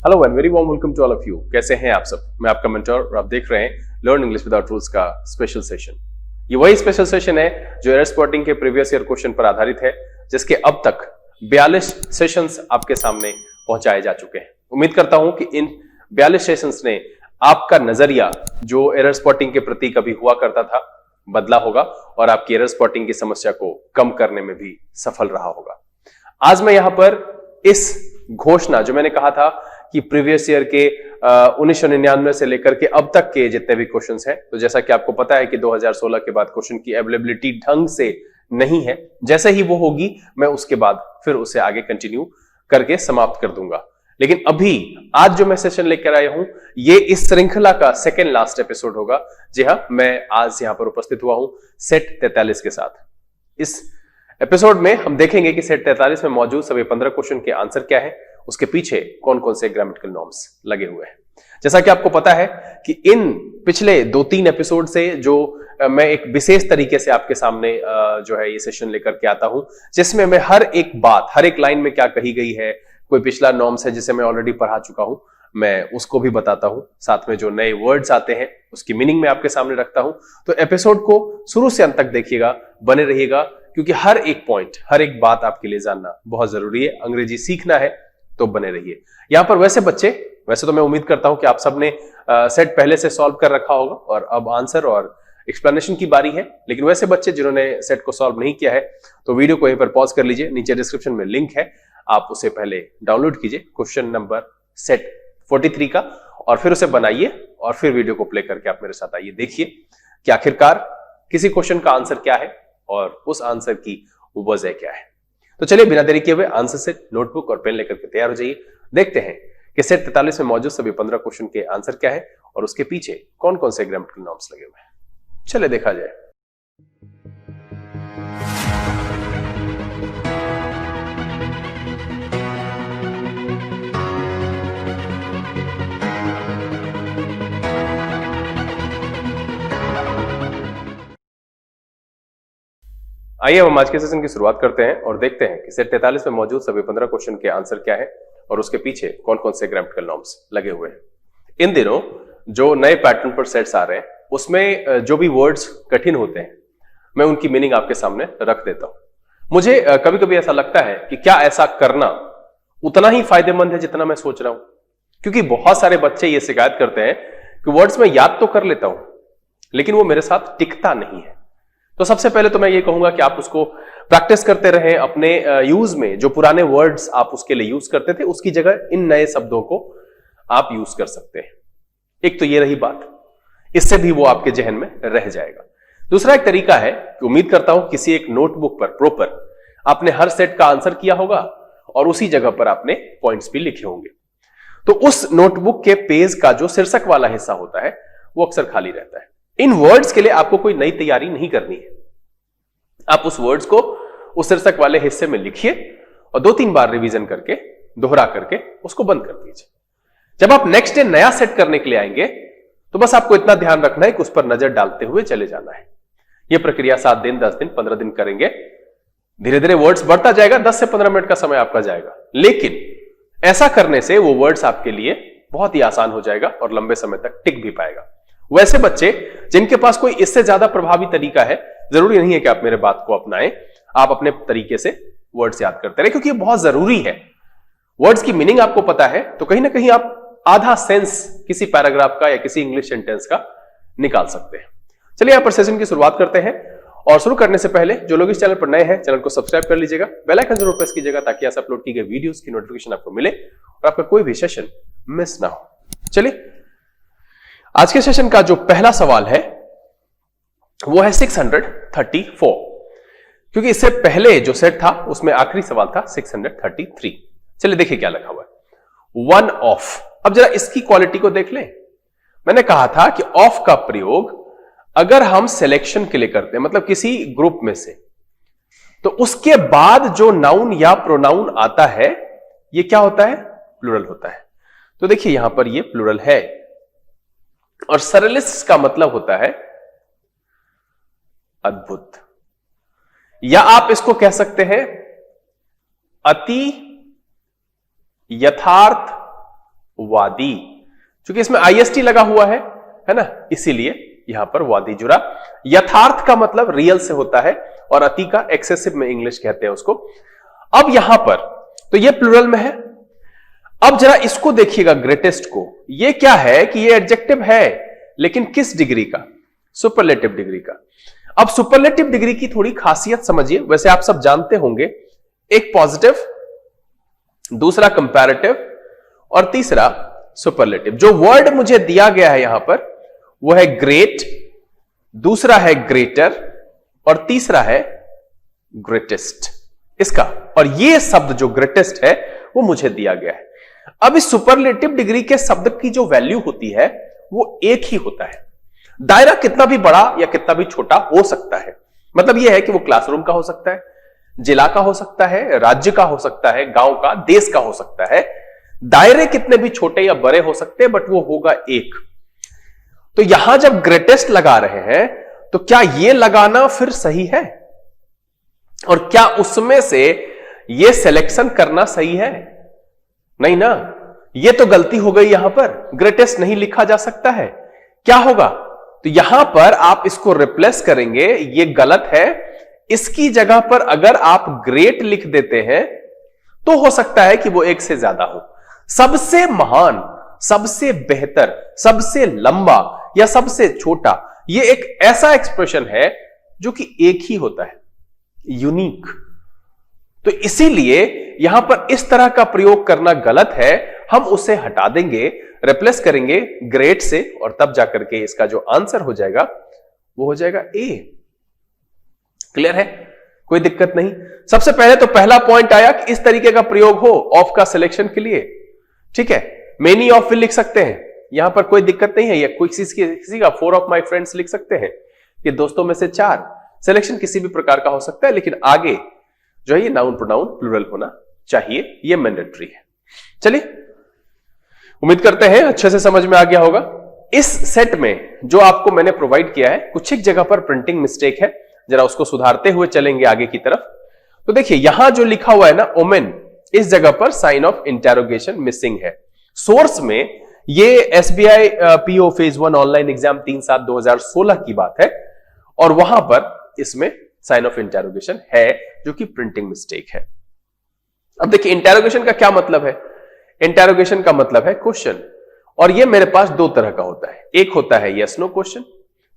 Hello and very warm welcome to all of you. कैसे हैं आप सब? मैं आपका मेंटर और आप देख रहे हैं लर्न इंग्लिश विदाउट रूल्स का स्पेशल सेशन। ये वही स्पेशल सेशन है जो एरर स्पॉटिंग के प्रीवियस ईयर क्वेश्चन पर आधारित है, जिसके अब तक 42 सेशंस आपके सामने पहुंचाए जा चुके हैं। उम्मीद करता हूं कि इन 42 सेशंस ने आपका नजरिया जो एरर स्पॉटिंग के प्रति कभी हुआ करता था बदला होगा और आपकी एरर स्पॉटिंग की समस्या को कम करने में भी सफल रहा होगा। आज मैं यहां पर इस घोषणा जो मैंने कहा था कि प्रीवियस ईयर के 1999 से लेकर के अब तक के जितने भी क्वेश्चंस हैं, तो जैसा कि आपको पता है कि 2016 के बाद क्वेश्चन की अवेलेबिलिटी ढंग से नहीं है। जैसे ही वो होगी मैं उसके बाद फिर उसे आगे कंटिन्यू करके समाप्त कर दूंगा। लेकिन अभी आज जो मैं सेशन लेकर आया हूं ये इस श्रृंखला का सेकेंड लास्ट एपिसोड होगा। जी हां, मैं आज यहां पर उपस्थित हुआ हूं सेट 43 के साथ। इस एपिसोड में हम देखेंगे कि सेट 43 में मौजूद सभी 15 क्वेश्चन के आंसर क्या है, उसके पीछे कौन कौन से ग्रामेटिकल नॉर्म्स लगे हुए हैं। जैसा कि आपको पता है कि इन पिछले 2-3 एपिसोड से जो मैं एक विशेष तरीके से आपके सामने जो है ये सेशन लेकर के आता हूं, जिसमें मैं हर एक बात, हर एक लाइन में क्या कही गई है, कोई पिछला नॉर्म्स है जिसे मैं ऑलरेडी पढ़ा चुका हूं, मैं उसको भी बताता हूं। साथ में जो नए वर्ड्स आते हैं उसकी मीनिंग मैं आपके सामने रखता हूं। तो एपिसोड को शुरू से अंत तक देखिएगा, बने रहिएगा, क्योंकि हर एक पॉइंट, हर एक बात आपके लिए जानना बहुत जरूरी है। अंग्रेजी सीखना है तो बने रहिए। यहां पर वैसे तो मैं उम्मीद करता हूं कि आप सबने सेट पहले से सॉल्व कर रखा होगा और अब आंसर और एक्सप्लेनेशन की बारी है। लेकिन वैसे बच्चे जिन्होंने सेट को सॉल्व नहीं किया है तो वीडियो को यहीं पर पॉज कर लीजिए, नीचे डिस्क्रिप्शन में लिंक है, आप उसे पहले डाउनलोड कीजिए, क्वेश्चन नंबर सेट 43 का, और फिर उसे बनाइए और फिर वीडियो को प्ले करके आप मेरे साथ आइए, देखिए कि आखिरकार किसी क्वेश्चन का आंसर क्या है और उस आंसर की वजह क्या है। तो चलिए बिना देरी किए हुए आंसर से नोटबुक और पेन लेकर के तैयार हो जाइए। देखते हैं कि सेट 43 में मौजूद सभी 15 क्वेश्चन के आंसर क्या है और उसके पीछे कौन कौन से ग्रामेटिकल नॉर्म्स लगे हुए हैं। चलिए देखा जाए। आइए हम आज के सेशन की शुरुआत करते हैं और देखते हैं कि सेट 43 में मौजूद सभी 15 क्वेश्चन के आंसर क्या है और उसके पीछे कौन कौन से ग्रामेटिकल नॉर्म्स लगे हुए हैं। इन दिनों जो नए पैटर्न पर सेट्स आ रहे हैं उसमें जो भी वर्ड्स कठिन होते हैं मैं उनकी मीनिंग आपके सामने रख देता हूं। मुझे कभी कभी ऐसा लगता है कि क्या ऐसा करना उतना ही फायदेमंद है जितना मैं सोच रहा हूं, क्योंकि बहुत सारे बच्चे ये शिकायत करते हैं कि वर्ड्स में याद तो कर लेता हूं लेकिन वो मेरे साथ टिकता नहीं है। तो सबसे पहले तो मैं ये कहूंगा कि आप उसको प्रैक्टिस करते रहें अपने यूज में। जो पुराने वर्ड्स आप उसके लिए यूज करते थे उसकी जगह इन नए शब्दों को आप यूज कर सकते हैं। एक तो ये रही बात, इससे भी वो आपके जहन में रह जाएगा। दूसरा एक तरीका है कि उम्मीद करता हूं किसी एक नोटबुक पर प्रॉपर आपने हर सेट का आंसर किया होगा और उसी जगह पर आपने पॉइंट्स भी लिखे होंगे। तो उस नोटबुक के पेज का जो शीर्षक वाला हिस्सा होता है वो अक्सर खाली रहता है। इन वर्ड्स के लिए आपको कोई नई तैयारी नहीं करनी है। आप उस वर्ड्स को उस शीर्षक वाले हिस्से में लिखिए और 2-3 बार रिवीजन करके, दोहरा करके उसको बंद कर दीजिए। जब आप नेक्स्ट डे नया सेट करने के लिए आएंगे तो बस आपको इतना ध्यान रखना है कि उस पर नजर डालते हुए चले जाना है। यह प्रक्रिया 7 दिन, 10 दिन, 15 दिन करेंगे, धीरे धीरे वर्ड्स बढ़ता जाएगा, 10 से 15 मिनट का समय आपका जाएगा। लेकिन ऐसा करने से वो वर्ड्स आपके लिए बहुत ही आसान हो जाएगा और लंबे समय तक टिक भी पाएगा। वैसे बच्चे जिनके पास कोई इससे ज्यादा प्रभावी तरीका है, जरूरी नहीं है कि आप मेरे बात को अपनाएं, आप अपने तरीके से वर्ड्स याद करते रहे, क्योंकि ये बहुत जरूरी है। वर्ड्स की मीनिंग आपको पता है तो कहीं ना कहीं आप आधा सेंस किसी पैराग्राफ का या किसी इंग्लिश सेंटेंस का निकाल सकते हैं। चलिए यहां पर सेशन की शुरुआत करते हैं और शुरू करने से पहले जो लोग इस चैनल पर नए हैं, चैनल को सब्सक्राइब कर लीजिएगा, बेल आइकन जरूर प्रेस कीजिएगा ताकि ऐसे अपलोड की गई वीडियोस की नोटिफिकेशन आपको मिले और आपका कोई भी सेशन मिस ना हो। चलिए आज के सेशन का जो पहला सवाल है वो है 634, क्योंकि इससे पहले जो सेट था उसमें आखिरी सवाल था 633। चलिए देखिए क्या लिखा हुआ है, वन ऑफ। अब जरा इसकी क्वालिटी को देख लें। मैंने कहा था कि ऑफ का प्रयोग अगर हम सिलेक्शन के लिए करते हैं, मतलब किसी ग्रुप में से, तो उसके बाद जो नाउन या प्रोनाउन आता है ये क्या होता है? प्लूरल होता है। तो देखिए यहां पर ये प्लूरल है और सरलिस्ट का मतलब होता है अद्भुत, या आप इसको कह सकते हैं अति यथार्थ वादी। क्योंकि इसमें आईएसटी लगा हुआ है ना, इसीलिए यहां पर वादी जुड़ा। यथार्थ का मतलब रियल से होता है और अति का एक्सेसिव में इंग्लिश कहते हैं उसको। अब यहां पर तो ये प्लूरल में है। अब जरा इसको देखिएगा ग्रेटेस्ट को, ये क्या है कि ये एडजेक्टिव है लेकिन किस डिग्री का? सुपरलेटिव डिग्री का। अब सुपरलेटिव डिग्री की थोड़ी खासियत समझिए। वैसे आप सब जानते होंगे, एक पॉजिटिव, दूसरा कंपैरेटिव और तीसरा सुपरलेटिव। जो वर्ड मुझे दिया गया है यहां पर वो है ग्रेट, दूसरा है ग्रेटर और तीसरा है ग्रेटेस्ट इसका। और ये शब्द जो ग्रेटेस्ट है वो मुझे दिया गया है। अब इस सुपरलेटिव डिग्री के शब्द की जो वैल्यू होती है वो एक ही होता है। दायरा कितना भी बड़ा या कितना भी छोटा हो सकता है। मतलब यह है कि वो क्लासरूम का हो सकता है, जिला का हो सकता है, राज्य का हो सकता है, गांव का, देश का हो सकता है। दायरे कितने भी छोटे या बड़े हो सकते हैं, बट वो होगा एक। तो यहां जब ग्रेटेस्ट लगा रहे हैं तो क्या ये लगाना फिर सही है? और क्या उसमें से ये सिलेक्शन करना सही है? नहीं ना, ये तो गलती हो गई। यहां पर ग्रेटेस्ट नहीं लिखा जा सकता है। क्या होगा? तो यहां पर आप इसको रिप्लेस करेंगे, ये गलत है। इसकी जगह पर अगर आप ग्रेट लिख देते हैं तो हो सकता है कि वो एक से ज्यादा हो। सबसे महान, सबसे बेहतर, सबसे लंबा या सबसे छोटा, ये एक ऐसा एक्सप्रेशन है जो कि एक ही होता है, यूनिक। तो इसीलिए यहां पर इस तरह का प्रयोग करना गलत है। हम उसे हटा देंगे, रिप्लेस करेंगे ग्रेट से और तब जाकर के इसका जो आंसर हो जाएगा वो हो जाएगा ए। क्लियर है? कोई दिक्कत नहीं। सबसे पहले तो पहला पॉइंट आया कि इस तरीके का प्रयोग हो ऑफ का सिलेक्शन के लिए। ठीक है, मेनी ऑफ भी लिख सकते हैं, यहां पर कोई दिक्कत नहीं है। या कोई किसी का 4 ऑफ माई फ्रेंड्स लिख सकते हैं, कि दोस्तों में से 4। सिलेक्शन किसी भी प्रकार का हो सकता है, लेकिन आगे जो है ये नाउन प्रोनाउन प्लूरल होना चाहिए, ये मैंडेटरी है। चलिए, उम्मीद करते हैं अच्छे से समझ में आ गया होगा। इस सेट में जो आपको मैंने प्रोवाइड किया है, कुछ एक जगह पर प्रिंटिंग मिस्टेक है, जरा उसको सुधारते हुए चलेंगे आगे की तरफ। तो देखिए यहां जो लिखा हुआ है ना ओमेन, इस जगह पर साइन ऑफ इंटेरोगेशन मिसिंग है। सोर्स में ये SBI PO phase 1 online exam 3/7/2016 की बात है और वहां पर इसमें साइन ऑफ इंटेरोगेशन है जो कि प्रिंटिंग मिस्टेक है। अब देखिए इंटेरोगेशन का क्या मतलब है? इंटेरोगेशन का मतलब है क्वेश्चन, और ये मेरे पास दो तरह का होता है। एक होता है यस नो क्वेश्चन,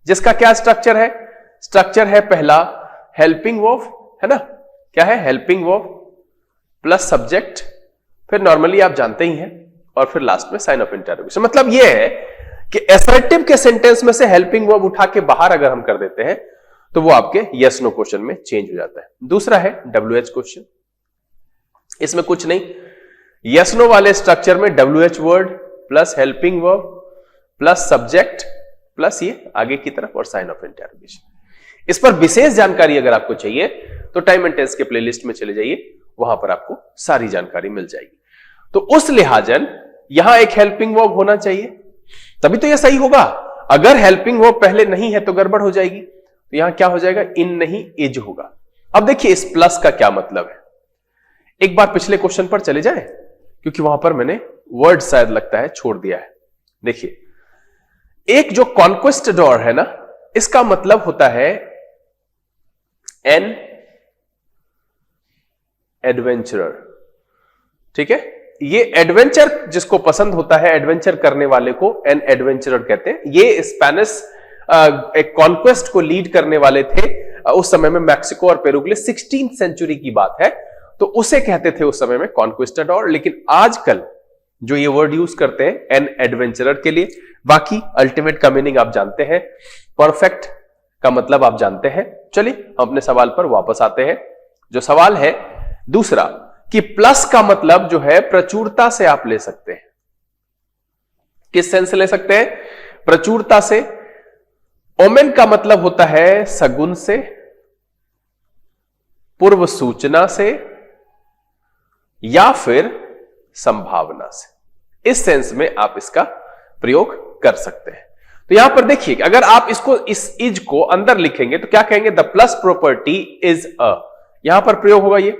जिसका क्या स्ट्रक्चर है? स्ट्रक्चर है पहला हेल्पिंग वर्ब, है ना? क्या है? हेल्पिंग वर्ब प्लस सब्जेक्ट, फिर नॉर्मली आप जानते ही हैं, और फिर लास्ट में साइन ऑफ इंटेरोगेशन। मतलब यह है कि असर्टिव के सेंटेंस में से हेल्पिंग वर्ब उठा के बाहर अगर हम कर देते हैं तो वो आपके यस नो क्वेश्चन में चेंज हो जाता है। दूसरा है WH क्वेश्चन, इसमें कुछ नहीं, यस नो वाले स्ट्रक्चर में WH word plus helping verb plus subject plus ये आगे की तरफ और साइन ऑफ इंटेरोगेशन। इस पर विशेष जानकारी अगर आपको चाहिए तो टाइम एंड टेंस के प्लेलिस्ट में चले जाइए, वहां पर आपको सारी जानकारी मिल जाएगी। तो उस लिहाजन यहां एक हेल्पिंग वर्ब होना चाहिए, तभी तो यह सही होगा। अगर हेल्पिंग वर्ब पहले नहीं है तो गड़बड़ हो जाएगी। तो यहां क्या हो जाएगा? इन नहीं इज होगा। अब देखिए इस प्लस का क्या मतलब है। एक बार पिछले क्वेश्चन पर चले जाए, क्योंकि वहां पर मैंने वर्ड शायद लगता है छोड़ दिया है। देखिए एक जो कॉन्क्विस्टडोर है ना, इसका मतलब होता है एन एडवेंचरर। ठीक है, ये एडवेंचर जिसको पसंद होता है, एडवेंचर करने वाले को एन एडवेंचरर कहते हैं। ये स्पेनिश एक कॉन्क्वेस्ट को लीड करने वाले थे उस समय में, मैक्सिको और पेरू के लिए। 16th सेंचुरी की बात है, तो उसे कहते थे उस समय में कॉन्क्विस्टाडोर। लेकिन आजकल जो ये वर्ड यूज करते हैं एन एडवेंचरर के लिए। बाकी अल्टीमेट का मीनिंग आप जानते हैं, परफेक्ट का मतलब आप जानते हैं। चलिए हम अपने सवाल पर वापस आते हैं। जो सवाल है दूसरा कि प्लस का मतलब जो है प्रचुरता से आप ले सकते हैं। किस सेंस से ले सकते हैं? प्रचुरता से। ओमेन का मतलब होता है सगुन से, पूर्व सूचना से, या फिर संभावना से। इस सेंस में आप इसका प्रयोग कर सकते हैं। तो यहां पर देखिए अगर आप इसको इस इज को अंदर लिखेंगे तो क्या कहेंगे? The plus property is a, यहां पर प्रयोग होगा ये।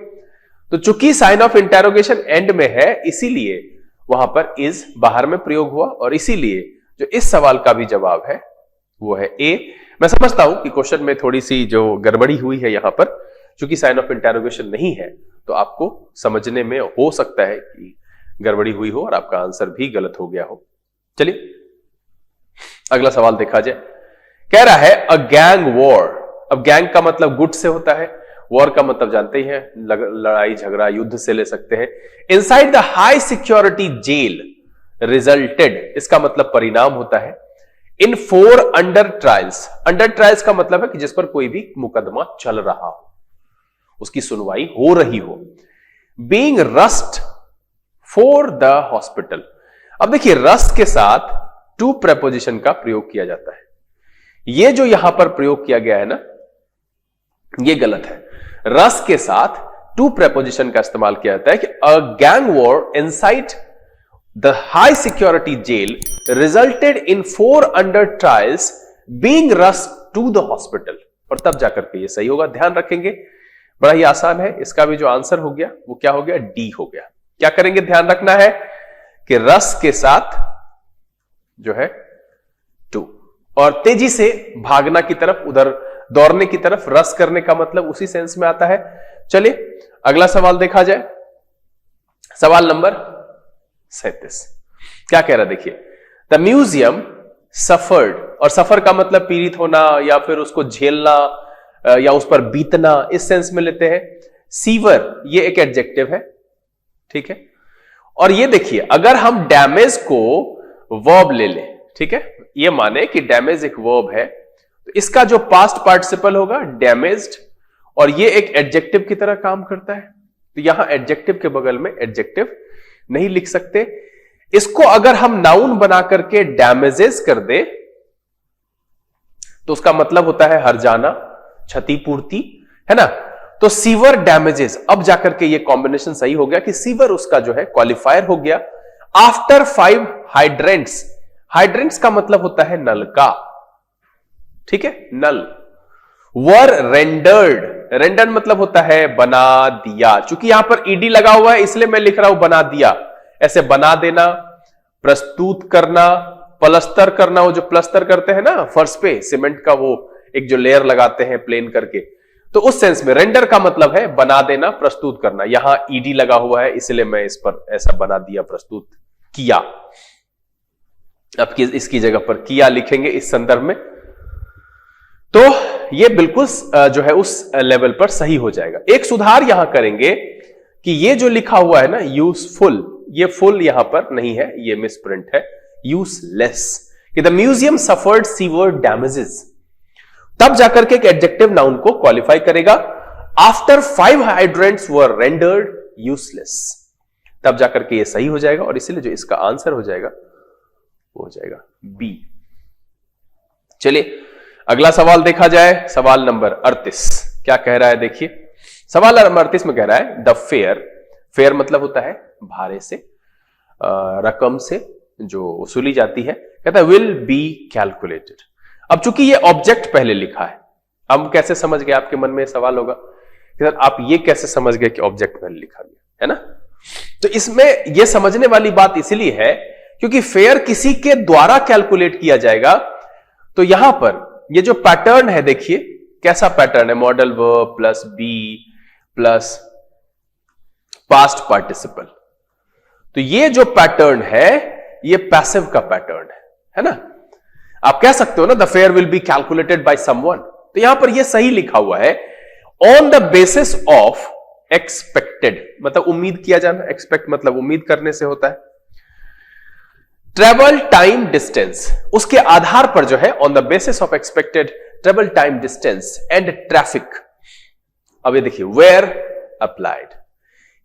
तो चूंकि साइन ऑफ इंटेरोगेशन एंड में है, इसीलिए वहां पर इज बाहर में प्रयोग हुआ और इसीलिए जो इस सवाल का भी जवाब है वो है ए। मैं समझता हूं कि क्वेश्चन में थोड़ी सी जो गड़बड़ी हुई है यहां पर, चूंकि साइन ऑफ इंटरोगेशन नहीं है तो आपको समझने में हो सकता है कि गड़बड़ी हुई हो और आपका आंसर भी गलत हो गया हो। चलिए अगला सवाल देखा जाए। कह रहा है अ गैंग वॉर। अब गैंग का मतलब गुट से होता है, वॉर का मतलब जानते ही हैं, लड़ाई झगड़ा युद्ध से ले सकते हैं। Inside the high security jail resulted, इसका मतलब परिणाम होता है, in 4 under trials. Under trials का मतलब है कि जिस पर कोई भी मुकदमा चल रहा हो, उसकी सुनवाई हो रही हो। Being rust for the hospital. अब देखिए रस्ट के साथ टू प्रेपोजिशन का प्रयोग किया जाता है। ये जो यहां पर प्रयोग किया गया है ना, ये गलत है। रस्ट के साथ टू प्रेपोजिशन का इस्तेमाल किया जाता है कि a gang war inside the high security jail resulted in 4 under trials being rushed to the hospital, और तब जाकर के ये सही होगा। ध्यान रखेंगे, बड़ा ही आसान है। इसका भी जो आंसर हो गया वो क्या हो गया, डी हो गया। क्या करेंगे, ध्यान रखना है कि रस के साथ जो है टू, और तेजी से भागना की तरफ, उधर दौड़ने की तरफ, रस करने का मतलब उसी सेंस में आता है। चलिए अगला सवाल देखा जाए। सवाल नंबर 37 क्या कह रहा, देखिए द म्यूजियम सफर्ड, और सफर का मतलब पीड़ित होना या फिर उसको झेलना या उस पर बीतना, इस सेंस में लेते हैं। सीवर ये एक एडजेक्टिव है, ठीक है। और ये देखिए अगर हम डैमेज को वर्ब ले लें, ठीक है, ये माने कि डैमेज एक वर्ब है, तो इसका जो पास्ट पार्टिसिपल होगा डैमेज्ड, और ये एक एडजेक्टिव की तरह काम करता है। तो यहां एडजेक्टिव के बगल में एडजेक्टिव नहीं लिख सकते। इसको अगर हम नाउन बना करके डैमेजेस कर दे तो उसका मतलब होता है हर जाना, क्षतिपूर्ति, है ना। तो सीवर डैमेजेस, अब जाकर के ये कॉम्बिनेशन सही हो गया कि सीवर उसका जो है क्वालिफायर हो गया। आफ्टर 5 हाइड्रेंट्स, हाइड्रेंट्स का मतलब होता है नल का, ठीक है, नल। वर रेंडर्ड, रेंडर्ड मतलब होता है बना दिया। चूंकि यहां पर ईडी लगा हुआ है इसलिए मैं लिख रहा हूं बना दिया। ऐसे बना देना, प्रस्तुत करना, प्लस्तर करना, वो जो प्लस्तर करते हैं ना फर्श पे सीमेंट का, वो एक जो लेयर लगाते हैं प्लेन करके, तो उस सेंस में रेंडर का मतलब है बना देना, प्रस्तुत करना। यहां ईडी लगा हुआ है इसलिए मैं इस पर ऐसा बना दिया, प्रस्तुत किया। अब इसकी जगह पर किया लिखेंगे इस संदर्भ में, तो ये बिल्कुल जो है उस लेवल पर सही हो जाएगा। एक सुधार यहां करेंगे कि ये जो लिखा हुआ है ना यूजफुल, ये फुल यहां पर नहीं है, ये मिसप्रिंट है, यूजलेस। कि the museum suffered sewer damages, तब जाकर के एक एडजेक्टिव नाउन को क्वालिफाई करेगा। आफ्टर 5 हाइड्रेंट्स वर रेंडर्ड यूजलेस, तब जाकर के ये सही हो जाएगा, और इसीलिए जो इसका आंसर हो जाएगा वो हो जाएगा बी। चलिए अगला सवाल देखा जाए। सवाल नंबर 38 क्या कह रहा है, देखिए सवाल नंबर 38 में कह रहा है द फेयर, फेयर मतलब होता है भाड़े से, रकम से जो वसूली जाती है। कहता है विल बी कैलकुलेटेड। अब चूंकि ये ऑब्जेक्ट पहले लिखा है, हम कैसे समझ गए, आपके मन में सवाल होगा कि सर आप ये कैसे समझ गए कि ऑब्जेक्ट पहले लिखा गया है ना। तो इसमें यह समझने वाली बात इसलिए है क्योंकि फेयर किसी के द्वारा कैलकुलेट किया जाएगा। तो यहां पर ये जो पैटर्न है, देखिए कैसा पैटर्न है, modal verb plus be plus past participle. तो ये जो पैटर्न है ये पैसिव का पैटर्न है ना। आप कह सकते हो ना the fare will be calculated by someone, तो यहां पर ये सही लिखा हुआ है on the basis of expected, मतलब उम्मीद किया जाना, एक्सपेक्ट मतलब उम्मीद करने से होता है। ट्रेवल टाइम डिस्टेंस, उसके आधार पर जो है on the basis of expected travel time distance and traffic. अब ये देखिए वेयर अप्लाइड,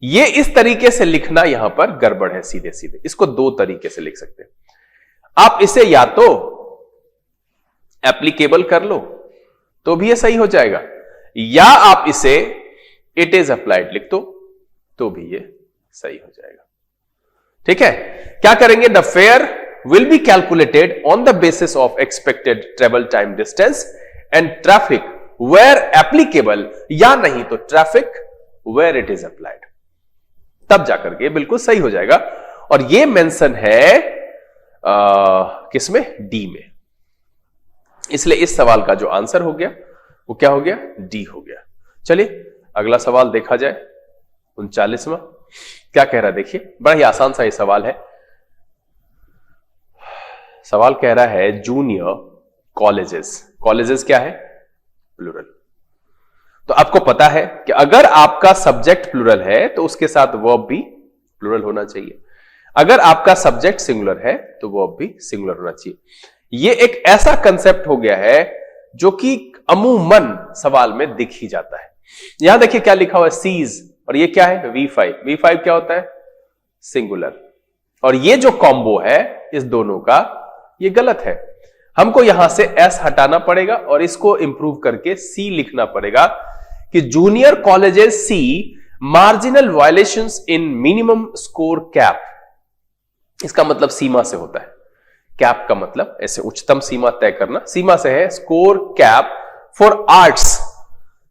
ये इस तरीके से लिखना यहां पर गड़बड़ है सीधे सीधे। इसको दो तरीके से लिख सकते हैं आप, इसे या तो एप्लीकेबल कर लो तो भी ये सही हो जाएगा, या आप इसे इट इज अप्लाइड लिख दो तो भी ये सही हो जाएगा। ठीक है, क्या करेंगे, the fare will be calculated on the basis of expected travel time distance and traffic where applicable, या नहीं तो traffic where it is applied, तब जाकर के बिल्कुल सही हो जाएगा। और ये मेंशन है किसमें? डी में। इसलिए इस सवाल का जो आंसर हो गया वो क्या हो गया? डी हो गया। चलिए अगला सवाल देखा जाए, 39वां। क्या कह रहा है देखिए, बड़ा ही आसान सा ये सवाल है। सवाल कह रहा है जूनियर कॉलेजेस। कॉलेजेस क्या है? प्लूरल। तो आपको पता है कि अगर आपका सब्जेक्ट प्लूरल है तो उसके साथ वर्ब भी प्लूरल होना चाहिए। अगर आपका सब्जेक्ट सिंगुलर है तो वर्ब भी सिंगुलर होना चाहिए। यह एक ऐसा कंसेप्ट हो गया है जो कि अमूमन सवाल में दिख ही जाता है। यहां देखिए क्या लिखा हुआ है, सीज, और ये क्या है? V5। V5 क्या होता है? सिंगुलर। और ये जो कॉम्बो है इस दोनों का, ये गलत है। हमको यहां से S हटाना पड़ेगा और इसको इंप्रूव करके C लिखना पड़ेगा कि junior colleges see marginal violations in minimum score cap. इसका मतलब सीमा से होता है। कैप का मतलब ऐसे उच्चतम सीमा तय करना, सीमा से है score cap for arts,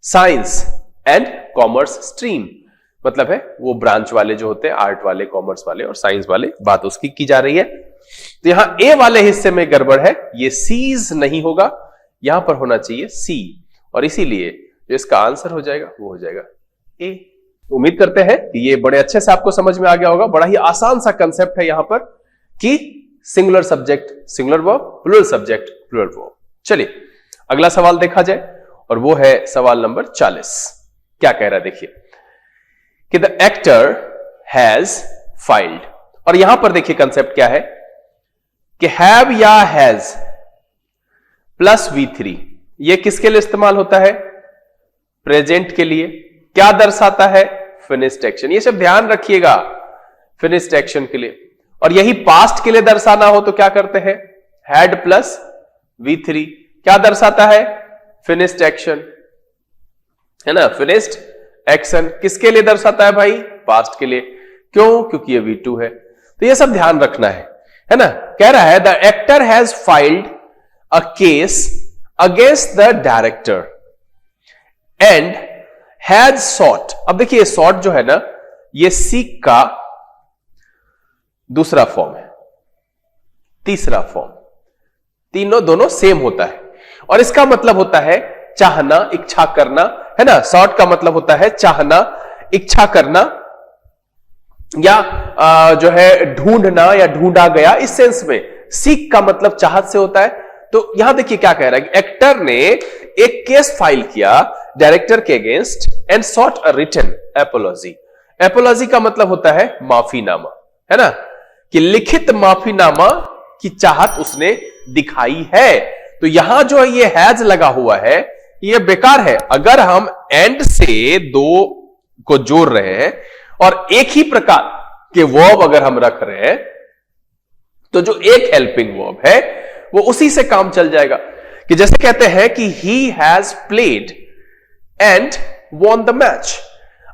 science and commerce stream. मतलब है वो ब्रांच वाले जो होते हैं, आर्ट वाले, कॉमर्स वाले और साइंस वाले, बात उसकी की जा रही है। तो यहां ए वाले हिस्से में गड़बड़ है, ये सीज नहीं होगा, यहां पर होना चाहिए सी, और इसीलिए जो इसका आंसर हो जाएगा वो हो जाएगा ए। उम्मीद करते हैं कि ये बड़े अच्छे से आपको समझ में आ गया होगा। बड़ा ही आसान सा कंसेप्ट है यहां पर कि singular subject singular verb, plural subject plural verb. चलिए अगला सवाल देखा जाए और वो है सवाल नंबर 40। क्या कह रहा है देखिए कि द एक्टर हैज फाइल्ड, और यहां पर देखिए कंसेप्ट क्या है कि हैव या हैज प्लस V3, ये किसके लिए इस्तेमाल होता है? प्रेजेंट के लिए। क्या दर्शाता है? Finished action. ये सब ध्यान रखिएगा, फिनिश्ड एक्शन के लिए। और यही पास्ट के लिए दर्शाना हो तो क्या करते हैं? Had plus V3। क्या दर्शाता है? फिनिश्ड एक्शन, है ना? फिनिश्ड एक्शन किसके लिए दर्शाता है भाई? पास्ट के लिए। क्यों? क्योंकि ये V2 है। तो ये सब ध्यान रखना है ना? कह रहा है the actor has filed a case against the director and has short. अब देखिए सॉट जो है ना, ये सीक का दूसरा फॉर्म है, तीसरा फॉर्म, तीनों दोनों सेम होता है। और इसका मतलब होता है चाहना, इच्छा करना, है ना? सॉट का मतलब होता है चाहना, इच्छा करना, या जो है ढूंढना या ढूंढा गया, इस सेंस में। सीक का मतलब चाहत से होता है। तो यहां देखिए क्या कह रहा है कि एक्टर ने एक केस फाइल किया डायरेक्टर के against and sought a written apology. Apology का मतलब होता है माफीनामा, है ना? कि लिखित माफीनामा की चाहत उसने दिखाई है। तो यहां जो ये हैज लगा हुआ है ये बेकार है। अगर हम एंड से दो को जोड़ रहे हैं और एक ही प्रकार के वर्ब अगर हम रख रहे हैं तो जो एक हेल्पिंग वर्ब है वो उसी से काम चल जाएगा। कि जैसे कहते हैं कि he has played and won the match.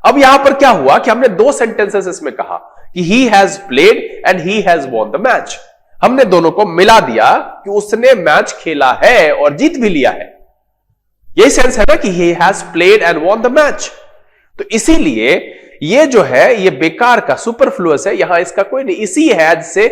अब यहां पर क्या हुआ कि हमने दो सेंटेंसेस इसमें कहा कि he has played and he has won the match. हमने दोनों को मिला दिया कि उसने मैच खेला है और जीत भी लिया है। यही सेंस है ना कि he has played and won the match. तो इसीलिए ये जो है ये बेकार का सुपरफ्लुअस है, यहां इसका कोई नहीं। इसी हैज से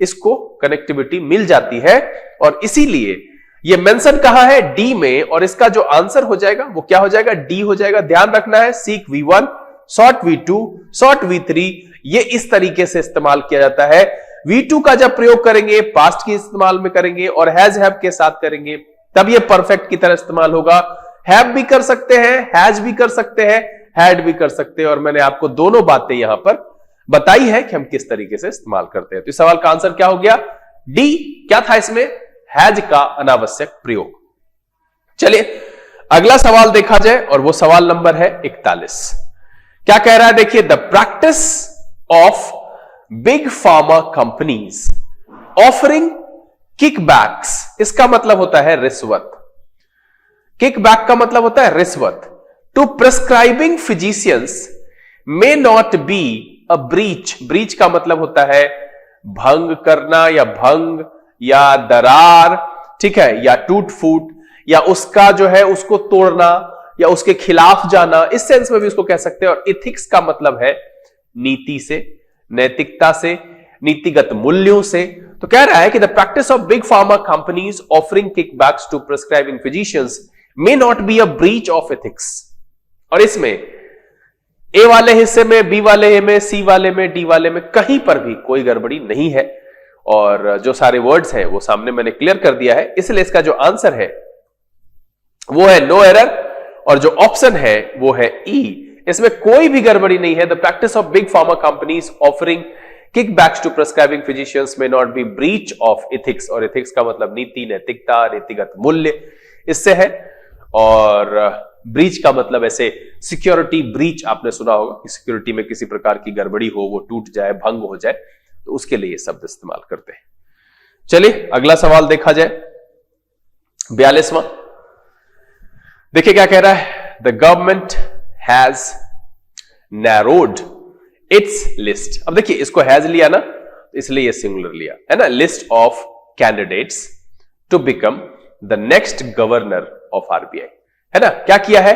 इसको कनेक्टिविटी मिल जाती है और इसीलिए ये मेंशन कहां है? डी में। और इसका जो आंसर हो जाएगा वो क्या हो जाएगा? डी हो जाएगा। ध्यान रखना है, seek V1, short V2, short V3, ये इस तरीके से इस्तेमाल किया जाता है। V2 का जब प्रयोग करेंगे पास्ट के इस्तेमाल में करेंगे और हैज हैव के साथ करेंगे तब ये परफेक्ट की तरह इस्तेमाल होगा। हैव भी कर सकते हैं, हैज भी कर सकते हैं, हैड भी कर सकते हैं, और मैंने आपको दोनों बातें यहां पर बताई है कि हम किस तरीके से इस्तेमाल करते हैं। तो इस सवाल का आंसर क्या हो गया? डी। क्या था इसमें? हैज का अनावश्यक प्रयोग। चलिए अगला सवाल देखा जाए और वो सवाल नंबर है 41। क्या कह रहा है देखिए, the practice of big pharma companies offering kickbacks. इसका मतलब होता है रिश्वत। किकबैक का मतलब होता है रिश्वत। To prescribing physicians may not be a breach. Breach का मतलब होता है भंग करना या भंग या दरार, ठीक है, या टूट फूट, या उसका जो है उसको तोड़ना या उसके खिलाफ जाना, इस सेंस में भी उसको कह सकते हैं। और इथिक्स का मतलब है नीति से, नैतिकता से, नीतिगत मूल्यों से। तो कह रहा है कि the practice of big pharma companies offering kickbacks to prescribing physicians may not be a breach of ethics. और इसमें ए वाले हिस्से में, बी वाले में, सी वाले में, डी वाले में कहीं पर भी कोई गड़बड़ी नहीं है। और जो सारे वर्ड्स हैं वो सामने मैंने क्लियर कर दिया है, इसलिए इसका जो आंसर है वो है नो एरर, और जो ऑप्शन है वो है ई। इसमें कोई भी गड़बड़ी नहीं है। The practice of big pharma companies offering kickbacks to prescribing physicians may not be breach of ethics, और एथिक्स का मतलब नीति, नैतिकता, नीतिगत मूल्य इससे है। और ब्रीच का मतलब ऐसे सिक्योरिटी ब्रीच आपने सुना होगा कि सिक्योरिटी में किसी प्रकार की गड़बड़ी हो, वो टूट जाए, भंग हो जाए, तो उसके लिए शब्द इस्तेमाल करते हैं। चलिए अगला सवाल देखा जाए, 42वां। देखिए क्या कह रहा है, the government has narrowed it's list. अब देखिए इसको हैज लिया ना, इसलिए ये सिंगुलर लिया है ना, list of candidates to become the next governor of RBI, है ना। क्या किया है,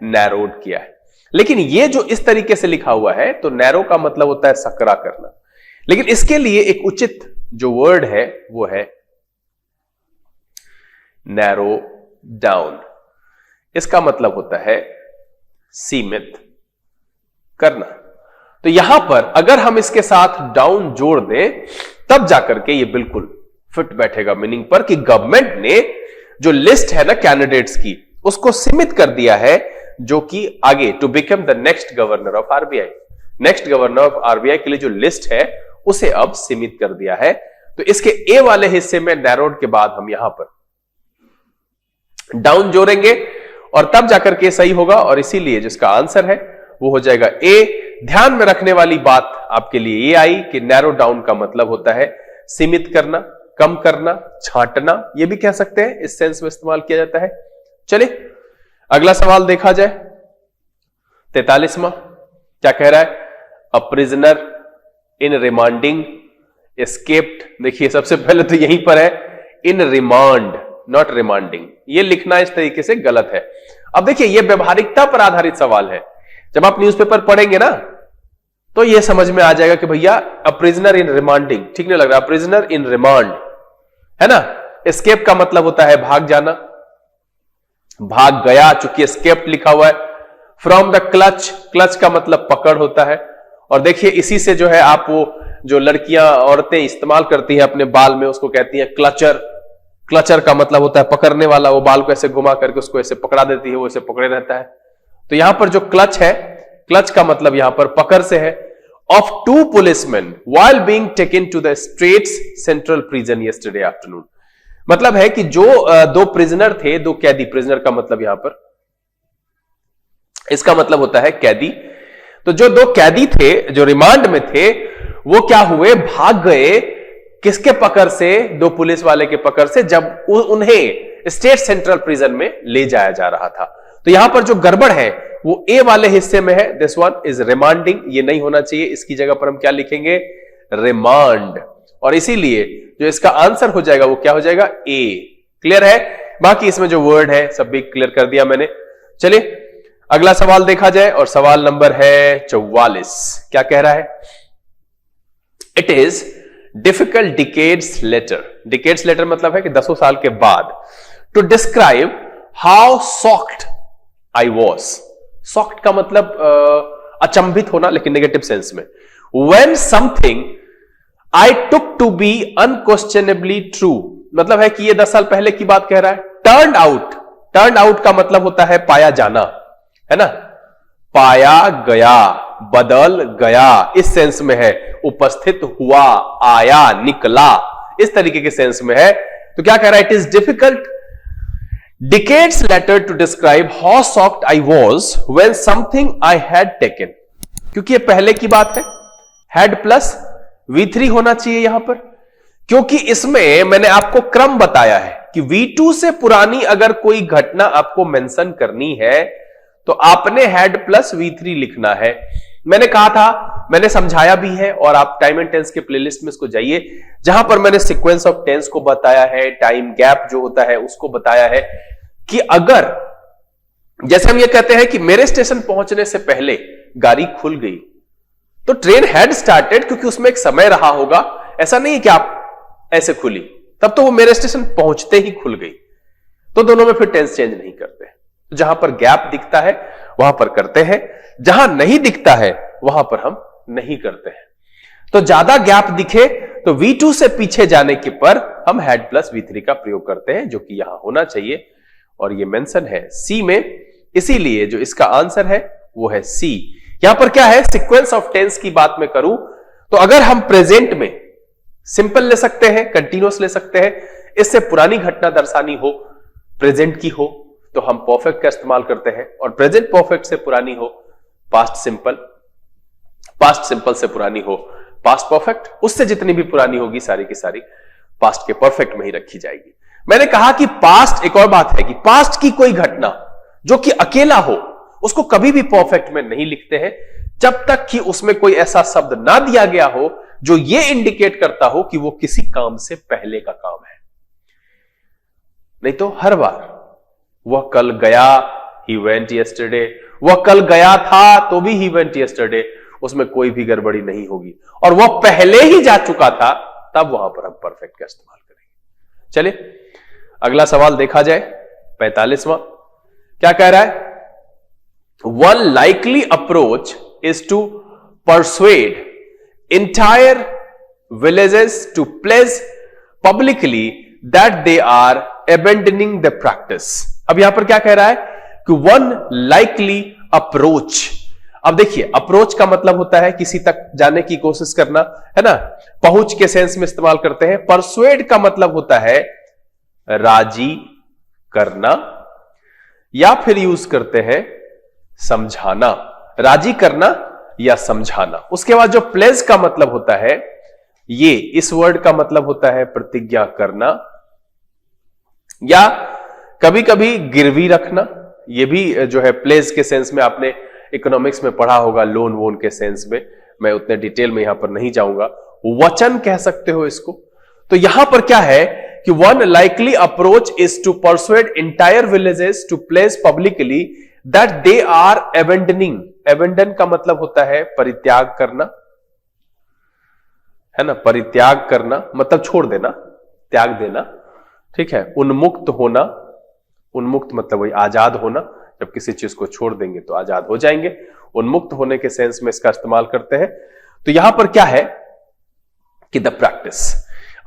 नैरोड किया है। लेकिन ये जो इस तरीके से लिखा हुआ है, तो नैरो का मतलब होता है सकरा करना, लेकिन इसके लिए एक उचित जो वर्ड है वो है नैरो डाउन। इसका मतलब होता है सीमित करना। तो यहां पर अगर हम इसके साथ डाउन जोड़ दें तब जाकर के ये बिल्कुल फिट बैठेगा मीनिंग पर, कि गवर्नमेंट ने जो लिस्ट है ना कैंडिडेट्स की, उसको सीमित कर दिया है, जो कि आगे to become the next governor of RBI, next governor of RBI के लिए जो लिस्ट है उसे अब सीमित कर दिया है। तो इसके ए वाले हिस्से में नैरोड के बाद हम यहां पर डाउन जोड़ेंगे और तब जाकर के सही होगा, और इसीलिए जिसका आंसर है वो हो जाएगा ए। ध्यान में रखने वाली बात आपके लिए ये आई कि नैरो डाउन का मतलब होता है सीमित करना, कम करना, छांटना, ये भी कह सकते हैं, इस सेंस में इस्तेमाल किया जाता है। चलिए अगला सवाल देखा जाए, 43वां। क्या कह रहा है, a prisoner in remanding escaped. देखिए सबसे पहले तो यहीं पर है इन रिमांड, नॉट रिमांडिंग, ये लिखना इस तरीके से गलत है। अब देखिए ये व्यवहारिकता पर आधारित सवाल है। जब आप न्यूज़पेपर पढ़ेंगे ना तो ये समझ में आ जाएगा कि भैया अ प्रिजनर इन रिमांडिंग ठीक नहीं लग रहा, प्रिजनर इन रिमांड है ना। एस्केप का मतलब होता है भाग जाना, भाग गया, चूंकि एस्केप्ड लिखा हुआ है। फ्रॉम द क्लच, क्लच का मतलब पकड़ होता है। और देखिए इसी से जो है आप वो जो लड़कियां औरतें इस्तेमाल करती हैं अपने बाल में, उसको कहती हैं क्लचर। क्लचर का मतलब होता है पकड़ने वाला, वो बाल को ऐसे घुमा करके उसको ऐसे पकड़ा देती है, वो ऐसे पकड़े रहता है। तो यहां पर जो क्लच है, क्लच का मतलब यहां पर पकड़ से है। Of two policeman while being taken to the state's central prison yesterday afternoon. मतलब है कि जो दो प्रिजनर थे, दो कैदी, प्रिजनर का मतलब यहां पर, इसका मतलब होता है कैदी। तो जो दो कैदी थे जो रिमांड में थे, वो क्या हुए, भाग गए। किसके पकड़ से, दो पुलिस वाले के पकड़ से, जब उन्हें स्टेट सेंट्रल प्रिजन में ले जाया जा रहा था। तो यहां पर जो गड़बड़ है वो ए वाले हिस्से में है, दिस वन इज रिमांडिंग, ये नहीं होना चाहिए। इसकी जगह पर हम क्या लिखेंगे, रिमांड। और इसीलिए जो इसका आंसर हो जाएगा वो क्या हो जाएगा, ए। क्लियर है। बाकी इसमें जो वर्ड है सब भी क्लियर कर दिया मैंने। चलिए अगला सवाल देखा जाए, और सवाल नंबर है 44। क्या कह रहा है, it is difficult decades later. Decades later मतलब है कि 10 साल के बाद, to describe how shocked I was. Shocked का मतलब अचंभित होना, लेकिन नेगेटिव सेंस में। When something I took to be unquestionably true, मतलब है कि ये 10 साल पहले की बात कह रहा है। टर्न आउट, टर्न आउट का मतलब होता है पाया जाना, है ना। पाया गया, बदल गया, इस सेंस में है। उपस्थित हुआ, आया, निकला, इस तरीके के सेंस में है। तो क्या कह रहा है, it is difficult decades later to describe how shocked I was when something I had taken. क्योंकि ये पहले की बात है, हैड प्लस V3 होना चाहिए यहां पर, क्योंकि इसमें मैंने आपको क्रम बताया है कि V2 से पुरानी अगर कोई घटना आपको मेंशन करनी है तो आपने हैड प्लस V3 लिखना है। मैंने कहा था, मैंने समझाया भी है, और आप टाइम एंड टेंस के प्लेलिस्ट में इसको जाइए, जहां पर मैंने सीक्वेंस ऑफ टेंस को बताया है, टाइम गैप जो होता है उसको बताया है, कि अगर जैसे हम ये कहते हैं कि मेरे स्टेशन पहुंचने से पहले गाड़ी खुल गई, तो ट्रेन हैड स्टार्टेड क्योंकि उसमें एक समय रहा होगा, ऐसा नहीं है कि आप ऐसे खुली, तब तो वो मेरे स्टेशन पहुंचते ही खुल गई। तो दोनों में फिर टेंस चेंज नहीं करते। तो जहां पर गैप दिखता है वहां पर करते हैं, जहां नहीं दिखता है वहां पर हम नहीं करते हैं। तो ज्यादा गैप दिखे तो V2 से पीछे जाने के पर हम हैड प्लस V3 का प्रयोग करते हैं, जो कि यहां होना चाहिए और ये मेंशन है सी में, इसीलिए जो इसका आंसर है वो है सी। यहां पर क्या है, सीक्वेंस ऑफ टेंस की बात मैं करूं तो अगर हम प्रेजेंट में सिंपल ले सकते हैं, कंटिन्यूअस ले सकते हैं, इससे पुरानी घटना दर्शानी हो, प्रेजेंट की हो तो हम परफेक्ट का इस्तेमाल करते हैं, और प्रेजेंट परफेक्ट से पुरानी हो पास्ट सिंपल, पास्ट सिंपल से पुरानी हो पास्ट परफेक्ट, उससे जितनी भी पुरानी होगी सारी की सारी पास्ट के परफेक्ट में ही रखी जाएगी। मैंने कहा कि पास्ट, एक और बात है कि पास्ट की कोई घटना जो कि अकेला हो उसको कभी भी परफेक्ट में नहीं लिखते हैं जब तक कि उसमें कोई ऐसा शब्द ना दिया गया हो जो यह इंडिकेट करता हो कि वो किसी काम से पहले का काम है। नहीं तो हर बार वह कल गया, ही वेंट यस्टरडे, वह कल गया था तो भी ही वेंट यस्टरडे, उसमें कोई भी गड़बड़ी नहीं होगी, और वह पहले ही जा चुका था तब वहां पर हम परफेक्ट का इस्तेमाल करेंगे। चलिए अगला सवाल देखा जाए, 45वां। क्या कह रहा है, one likely approach is to persuade entire villages to pledge publicly that they are abandoning the practice। अब यहां पर क्या कह रहा है कि one likely approach। अब देखिए अप्रोच का मतलब होता है किसी तक जाने की कोशिश करना, है ना, पहुंच के सेंस में इस्तेमाल करते हैं। परसुएड का मतलब होता है राजी करना, या फिर यूज करते हैं समझाना, राजी करना या समझाना। उसके बाद जो प्लेज का मतलब होता है, ये इस वर्ड का मतलब होता है प्रतिज्ञा करना, या कभी कभी गिरवी रखना। ये भी जो है प्लेज के सेंस में आपने इकोनॉमिक्स में पढ़ा होगा, लोन वोन के सेंस में, मैं उतने डिटेल में यहां पर नहीं जाऊंगा। वचन कह सकते हो इसको। तो यहां पर क्या है कि one likely approach is to persuade entire villages to place publicly that they are abandoning. Abandon का मतलब होता है परित्याग करना, है ना, परित्याग करना मतलब छोड़ देना, त्याग देना, ठीक है। उन्मुक्त होना, उन्मुक्त मतलब वही आजाद होना, जब किसी चीज को छोड़ देंगे तो आजाद हो जाएंगे, उन्मुक्त होने के सेंस में इसका इस्तेमाल करते हैं। तो यहां पर क्या है कि द प्रैक्टिस।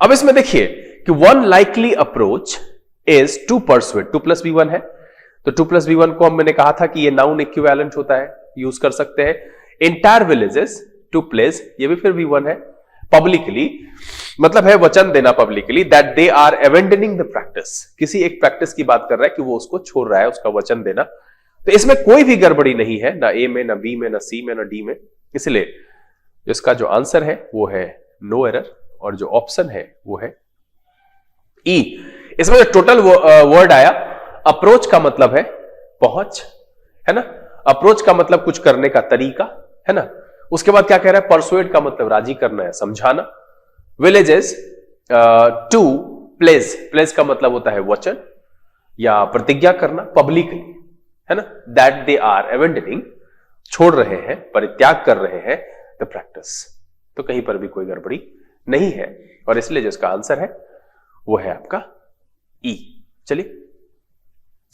अब इसमें देखिए कि one likely approach is to persuade, 2 + V1 है, तो 2 + V1 को मैंने कहा था कि ये नाउन इक्विवेलेंट होता है, यूज कर सकते हैं। एंटायर विलेजेस टू प्लेस, ये भी फिर V1 है। पब्लिकली मतलब है वचन देना publicly, that they are abandoning the practice, किसी एक प्रैक्टिस की बात कर रहा है कि वो उसको छोड़ रहा है, उसका वचन देना। तो इसमें कोई भी गड़बड़ी नहीं है, ना ए में, ना बी में, ना सी में, ना डी में, इसलिए इसका जो आंसर है वो है नो एरर, और जो ऑप्शन है वो है ई। इसमें जो टोटल वर्ड आया, अप्रोच का मतलब है पहुंच, है ना, अप्रोच का मतलब कुछ करने का तरीका, है ना। उसके बाद क्या कह रहा है, परसुएड का मतलब राजी करना है, समझाना। विलेजेस टू प्लेस, प्लेस का मतलब होता है वचन या प्रतिज्ञा करना पब्लिकली, है ना, दैट दे आर एबेंडनिंग, छोड़ रहे हैं, परित्याग कर रहे हैं द प्रैक्टिस। तो कहीं पर भी कोई गड़बड़ी नहीं है, और इसलिए जिसका आंसर है वो है आपका ई। चलिए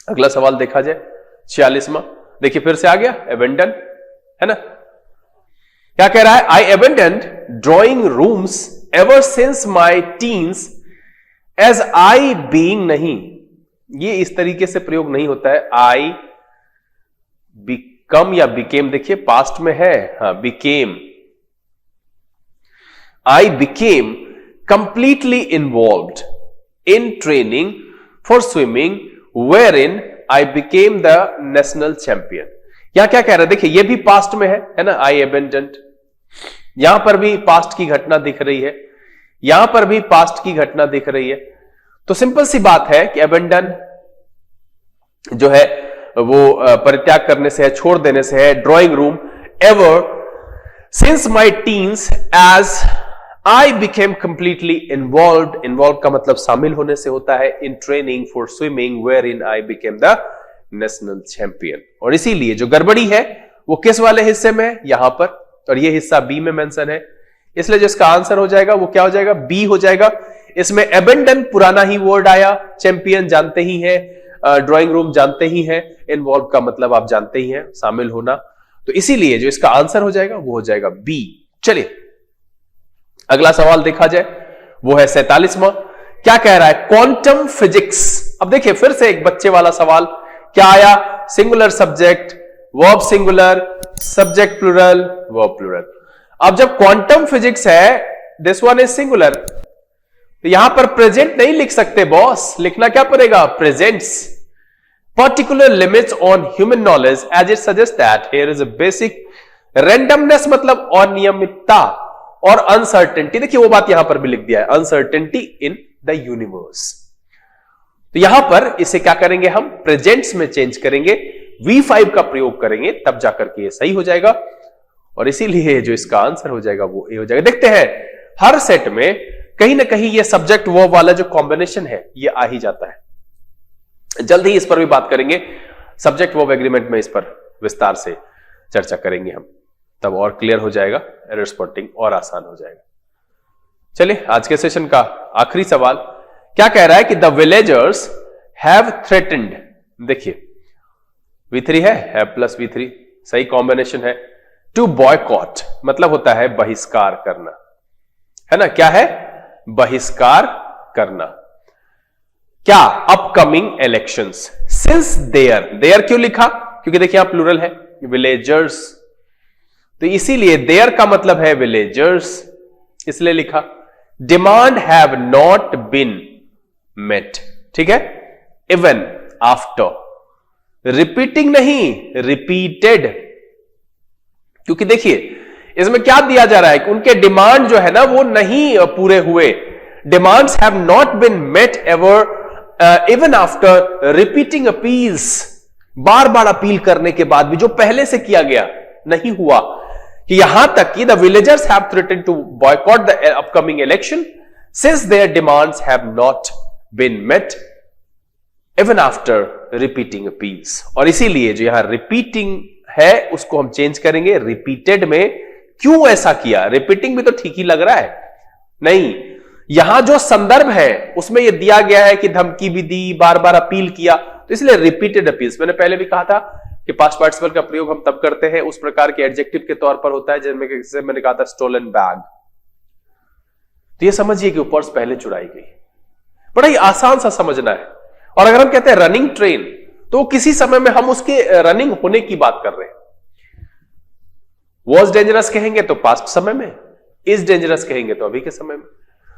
अगला सवाल देखा जाए, 46वां। देखिए फिर से आ गया एबेंडन, है ना। क्या कह रहा है, I abandoned drawing rooms ever since my teens age I being. नहीं, ये इस तरीके से प्रयोग नहीं होता है। आई बिकम या बिकेम, देखिए पास्ट में है, हाँ became. I became completely involved in training for swimming wherein I became the national champion। यहां क्या कह रहा है, देखिए ये भी पास्ट में है ना, I abandoned। यहां पर भी पास्ट की घटना दिख रही है, यहां पर भी पास्ट की घटना दिख रही है। तो सिंपल सी बात है कि abandon जो है वो परित्याग करने से है, छोड़ देने से है। Drawing room ever since my teens age I became completely involved, involved का मतलब शामिल होने से होता है, in training for swimming wherein I became the national champion। और इसीलिए जो गड़बड़ी है वो किस वाले हिस्से में है, यहां पर और ये हिस्सा बी में मेंशन है, इसलिए जो इसका आंसर हो जाएगा वो क्या हो जाएगा, बी हो जाएगा। इसमें एबेंडन पुराना ही वर्ड आया, चैंपियन जानते ही है, ड्राइंग रूम जानते ही है, इन्वॉल्व का मतलब आप जानते ही हैं, शामिल होना, तो इसीलिए जो इसका आंसर हो जाएगा वो हो जाएगा बी। चलिए अगला सवाल देखा जाए, वो है 47वां। क्या कह रहा है, क्वांटम फिजिक्स। अब देखिए फिर से एक बच्चे वाला सवाल, क्या आया, singular subject, verb singular, subject plural, verb plural. अब जब क्वांटम फिजिक्स है, दिस वन इज सिंगुलर, तो यहां पर प्रेजेंट नहीं लिख सकते बॉस, लिखना क्या पड़ेगा, presents. Particular limits on human knowledge as it suggest that here is a basic randomness, मतलब अनियमितता और अनसर्टेनिटी। देखिए वो बात यहां पर भी लिख दिया है, अनसर्टेनिटी इन द यूनिवर्स। तो यहां पर इसे क्या करेंगे, हम प्रेजेंट्स में चेंज करेंगे, V5 का प्रयोग करेंगे, तब जाकर के ये सही हो जाएगा, और इसीलिए जो इसका आंसर हो जाएगा वो ए हो जाएगा। देखते हैं हर सेट में कहीं ना कहीं ये सब्जेक्ट वर्ब वाला जो कॉम्बिनेशन है ये आ ही जाता है। जल्द ही इस पर भी बात करेंगे, सब्जेक्ट वर्ब एग्रीमेंट में इस पर विस्तार से चर्चा करेंगे हम, तब और क्लियर हो जाएगा, एरर स्पॉटिंग और आसान हो जाएगा। चलिए आज के सेशन का आखिरी सवाल, क्या कह रहा है कि द विलेजर्स हैव थ्रेटेंड। देखिए V3 है प्लस V3 सही कॉम्बिनेशन है, टू बॉयकॉट मतलब होता है बहिष्कार करना, है ना, क्या है, बहिष्कार करना। क्या, अपकमिंग इलेक्शंस, सिंस देयर क्यों लिखा, क्योंकि देखिए यहां प्लूरल है, विलेजर्स, तो इसीलिए देयर का मतलब है विलेजर्स, इसलिए लिखा। Demand have not been met, ठीक है, इवन आफ्टर, रिपीटिंग नहीं, रिपीटेड, क्योंकि देखिए इसमें क्या दिया जा रहा है कि उनके डिमांड जो है ना वो नहीं पूरे हुए, demands have not been met ever even after repeating appeals, बार बार अपील करने के बाद भी जो पहले से किया गया नहीं हुआ, कि यहां तक कि the villagers have threatened to boycott the upcoming election since their demands have not been met even after repeating appeals, और इसीलिए जो यहां रिपीटिंग है उसको हम चेंज करेंगे रिपीटेड में। क्यों ऐसा किया, रिपीटिंग भी तो ठीक ही लग रहा है, नहीं, यहां जो संदर्भ है उसमें यह दिया गया है कि धमकी भी दी, बार बार अपील किया, तो इसलिए रिपीटेड अपील्स। मैंने पहले भी कहा था कि पास्ट पार्टिसिपल का प्रयोग हम तब करते हैं उस प्रकार के एडजेक्टिव के तौर पर होता है जिनमें मैंने कहा था स्टोलन बैग, तो ये समझिए कि पर्स पहले चुराई गई, बड़ा ही आसान सा समझना है। और अगर हम कहते हैं रनिंग ट्रेन, तो किसी समय में हम उसके रनिंग होने की बात कर रहे हैं। वॉज डेंजरस कहेंगे तो पास्ट समय में, इज डेंजरस कहेंगे तो अभी के समय में,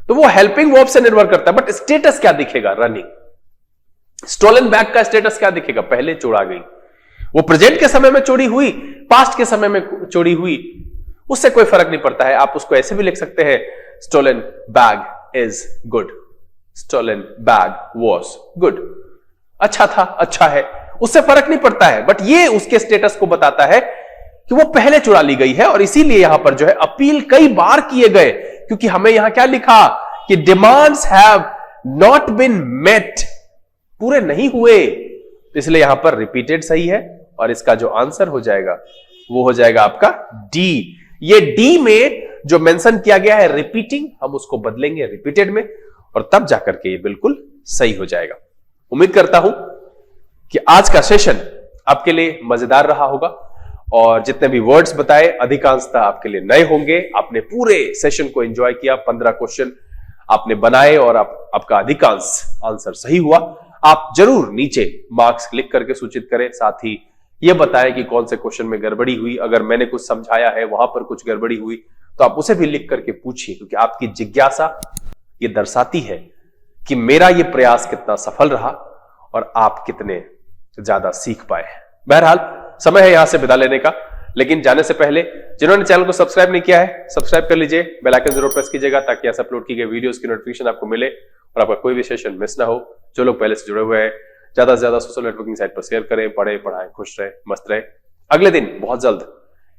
तो वो हेल्पिंग वर्ब से निर्भर करता है। बट स्टेटस क्या दिखेगा, रनिंग। स्टोलन बैग का स्टेटस क्या दिखेगा, पहले चोरा गई, वो प्रेजेंट के समय में चोरी हुई, पास्ट के समय में चोरी हुई, उससे कोई फर्क नहीं पड़ता है। आप उसको ऐसे भी लिख सकते हैं, stolen bag is good, stolen bag was good, अच्छा था, अच्छा है, उससे फर्क नहीं पड़ता है। बट ये उसके स्टेटस को बताता है कि वो पहले चुरा ली गई है, और इसीलिए यहां पर जो है अपील कई बार किए गए, क्योंकि हमें यहां क्या लिखा कि demands have not been met, पूरे नहीं हुए, तो इसलिए यहां पर रिपीटेड सही है, और इसका जो आंसर हो जाएगा वो हो जाएगा आपका डी। ये डी में जो मेंशन किया गया है रिपीटिंग, हम उसको बदलेंगे रिपीटेड में, और तब जाकर के ये बिल्कुल सही हो जाएगा। उम्मीद करता हूं कि आज का सेशन आपके लिए मजेदार रहा होगा, और जितने भी वर्ड्स बताए अधिकांशतः आपके लिए नए होंगे। आपने पूरे सेशन को एंजॉय किया, 15 क्वेश्चन आपने बनाए और आपका अधिकांश आंसर सही हुआ। आप जरूर नीचे मार्क्स लिख करके सूचित करें, साथ ही यह बताएं कि कौन से क्वेश्चन में गड़बड़ी हुई। अगर मैंने कुछ समझाया है वहां पर कुछ गड़बड़ी हुई तो आप उसे भी लिख करके पूछिए, क्योंकि आपकी जिज्ञासा ये दर्शाती है कि मेरा ये प्रयास कितना सफल रहा और आप कितने ज्यादा सीख पाए। बहरहाल समय है यहां से विदा लेने का, लेकिन जाने से पहले जिन्होंने चैनल को सब्सक्राइब नहीं किया है सब्सक्राइब कर लीजिए, बेल आइकन जरूर प्रेस कीजिएगा ताकि ऐसे अपलोड की गई वीडियोस की नोटिफिकेशन आपको मिले और आपका कोई भी सेशन मिस ना हो। जो लोग पहले से जुड़े हुए हैं ज्यादा से ज्यादा सोशल नेटवर्किंग साइट पर शेयर करें, पढ़े पढ़ाएं, खुश रहे, मस्त रहे। अगले दिन बहुत जल्द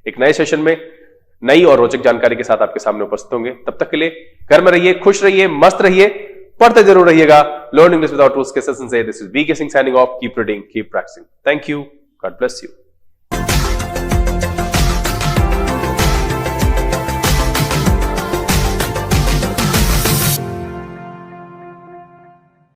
एक नए सेशन में नई और रोचक जानकारी के साथ आपके सामने उपस्थित होंगे। तब तक के लिए घर में रहिए, खुश रहिए, मस्त रहिए, पढ़ते जरूर रहिएगा। लर्न इंग्लिश विदाउट रूल्स के सेशन से this is B K Singh signing off. Keep reading, keep practising. Thank you, God bless you.